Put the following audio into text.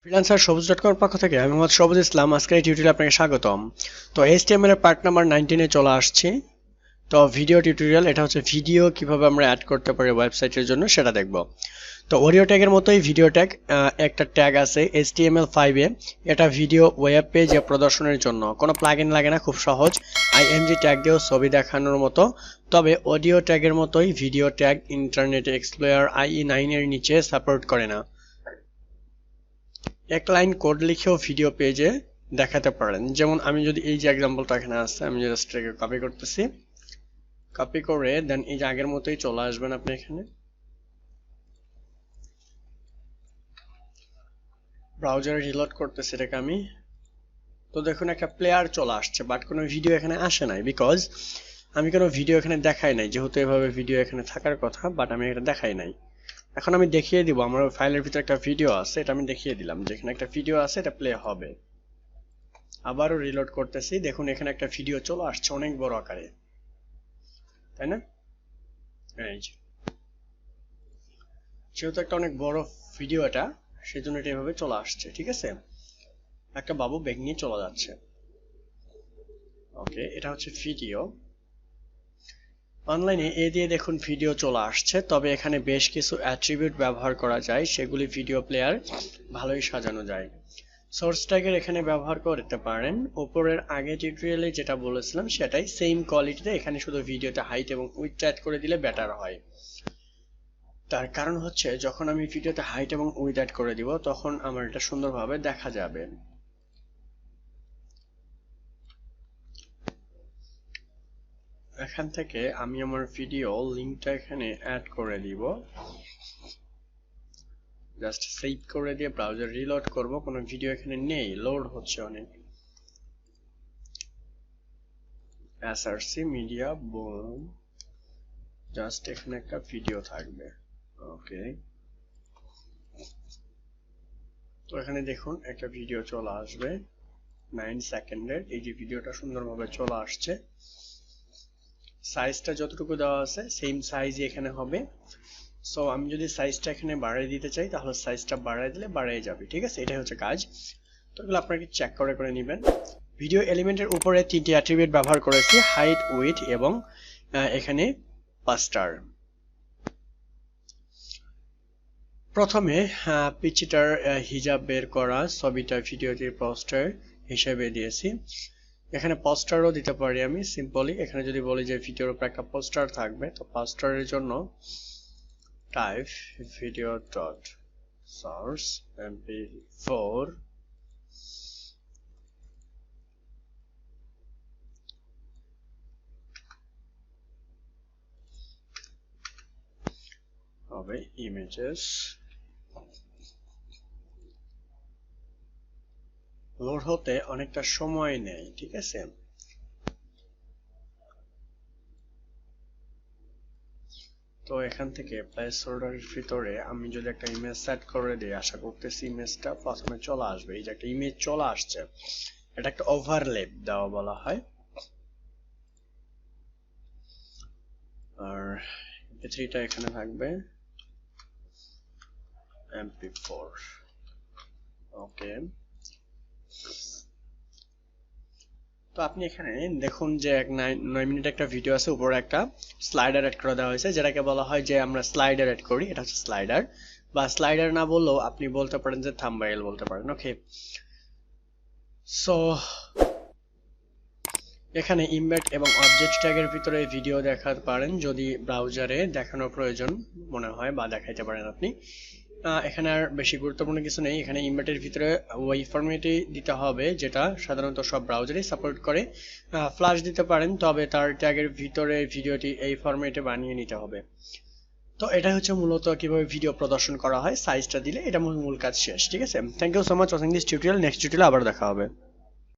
Freelancer সবুজ.com পক্ষ থেকে আমি মোহাম্মদ সবুজ ইসলাম। আজকের এই টিউটোরিয়ালে আপনাকে স্বাগতম। তো HTML এর পার্ট নাম্বার 19 এ চলে আসছি। তো ভিডিও টিউটোরিয়াল, এটা হচ্ছে ভিডিও কিভাবে আমরা অ্যাড করতে পারি ওয়েবসাইটের জন্য সেটা দেখব। তো অডিও ট্যাগের মতোই ভিডিও ট্যাগ, একটা ট্যাগ আছে HTML5 এ। এটা ভিডিও ওয়েব পেজে প্রদর্শনের জন্য কোনো প্লাগইন লাগে না, খুব সহজ। IMG ট্যাগ দিয়েও ছবি দেখানোর মতো। তবে অডিও ট্যাগের মতোই video tag internet explorer IE9 এর নিচে সাপোর্ট করে না। এক লাইন কোড লিখেও ভিডিও পেজে দেখাতে পারেন। যেমন আমি যদি এই যে এক্সাম্পলটা এখানে আছে, আমি জাস্ট এটাকে কপি করতেছি। কপি করে দেন এই যে আগের মতোই চলে আসবেন আপনি এখানে। ব্রাউজারে রিলোড করতেছি এটাকে আমি। তো দেখুন একটা প্লেয়ার চলে আসছে, বাট কোনো ভিডিও এখানে আসে নাই, বিকজ আমি কোনো ভিডিও এখানে দেখাই নাই। যেহেতু এভাবে ভিডিও এখানে থাকার কথা, বাট আমি এটা দেখাই নাই। এখন আমি দেখিয়ে দিব, আমার ফাইলের ভিতরে একটা ভিডিও আছে, এটা আমি দেখিয়ে দিলাম যে এখানে একটা ভিডিও আছে, এটা প্লে হবে। আবারও রিলোড করতেছি, দেখুন এখানে একটা ভিডিও চলে আসছে অনেক বড় আকারে, তাই না? এই যে যেহেতু একটা অনেক বড় ভিডিও এটা, সেজন্য এটা এভাবে চলে আসছে। ঠিক আছে, একটা বাবু ব্যাগ নিয়ে চলে যাচ্ছে। ওকে, এটা হচ্ছে ভিডিও। অনলাইনে এ দিয়ে দেখুন ভিডিও চলে আসছে, তবে এখানে বেশ কিছু অ্যাট্রিবিউট ব্যবহার করা যায়, সেগুলি ভিডিও প্লেয়ার ভালোই সাজানো যায়। সোর্স ট্যাগের এখানে ব্যবহার করতে পারেন। উপরের আগে টিউটোরিয়ালে যেটা বলেছিলাম সেটাই সেম কোয়ালিটিতে, এখানে শুধু ভিডিওতে হাইট এবং উইডথ অ্যাড করে দিলে বেটার হয়। তার কারণ হচ্ছে যখন আমি ভিডিওতে হাইট এবং উইডথ অ্যাড করে দিব, তখন আমার এটা সুন্দরভাবে দেখা যাবে। এখান থেকে আমি আমার ভিডিও লিংকটা এখানে অ্যাড করে দিব। জাস্ট সেভ করে দিয়ে ব্রাউজার রিলোড করব। কোনো ভিডিও এখানে নেই, লোড হচ্ছে অনেক। SRC মিডিয়া বোম, জাস্ট এখানে একটা ভিডিও থাকবে। ওকে, তো এখানে দেখুন একটা ভিডিও চলে আসবে 9 সেকেন্ডের। এই যে ভিডিওটা সুন্দরভাবে চলে আসছে। সাইজটা যতটুকু দেওয়া আছে সেম সাইজই এখানে হবে। সো আমি যদি সাইজটা এখানে বাড়িয়ে দিতে চাই, তাহলে সাইজটা বাড়িয়ে দিলে বাড়িয়ে যাবে। ঠিক আছে, এটাই হচ্ছে কাজ। তো এগুলো আপনাকে চেক করে নেবেন। ভিডিও এলিমেন্টের উপরে 3টি অ্যাট্রিবিউট ব্যবহার করেছি, হাইট, উইডথ এবং এখানে পাস্টার। প্রথমে পিকচার হিজাব বের করা, ছবিটা ভিডিওটির পোস্টার হিসেবে দিয়েছি। এখানে পোস্টারও দিতে পারি আমি সিম্পলি। এখানে যদি বলি যে ভিডিওর উপর একটা পোস্টার থাকবে, তো পোস্টারের জন্য type video dot source mp4 হবে ইমেজেস। লোড হতে অনেকটা সময় নেয়। ঠিক আছে, তো এখান থেকে প্লেস হোল্ডারের ভিতরে আমি যদি একটা ইমেজ সেট করে দিই, আশা করতেছি ইমেজটা প্রথমে চলে আসবে। এই যে একটা ইমেজ চলে আসছে, এটা একটা ওভারলেপ দেওয়া বলা হয়। আর mp3টা এখানে থাকবে mp4। ওকে, তো আপনি এখানে দেখুন যে 9 মিনিট একটা ভিডিও আছে, উপরে একটা স্লাইডার অ্যাড করে দেওয়া হয়েছে, যেটাকে বলা হয় যে আমরা স্লাইডার অ্যাড করি। এটা হচ্ছে স্লাইডার, বা স্লাইডার না বললেও আপনি বলতে পারেন যে থাম্বনেইল বলতে পারেন। ওকে, সো এখানে ইমবেড এবং অবজেক্ট ট্যাগের ভিতরে ভিডিও দেখাতে পারেন যদি ব্রাউজারে দেখানোর প্রয়োজন মনে হয়, বা দেখাইতে পারেন আপনি। এখানে আর বেশি গুরুত্বপূর্ণ কিছু নেই। এখানে ইমবেডের ভিতরে ওই ফরম্যাটে দিতে হবে যেটা সাধারণত সব ব্রাউজারেই সাপোর্ট করে। ফ্ল্যাশ দিতে পারেন, তবে তার ট্যাগের ভিতরে ভিডিওটি এই ফরম্যাটে বানিয়ে নিতে হবে। তো এটা হচ্ছে মূলত কিভাবে ভিডিও প্রদর্শন করা হয়। সাইজটা দিলে এটা মূল কাজ শেষ। ঠিক আছে, thank you so much watching this tutorial. Next টিউটোরিয়ালে আবার দেখা হবে।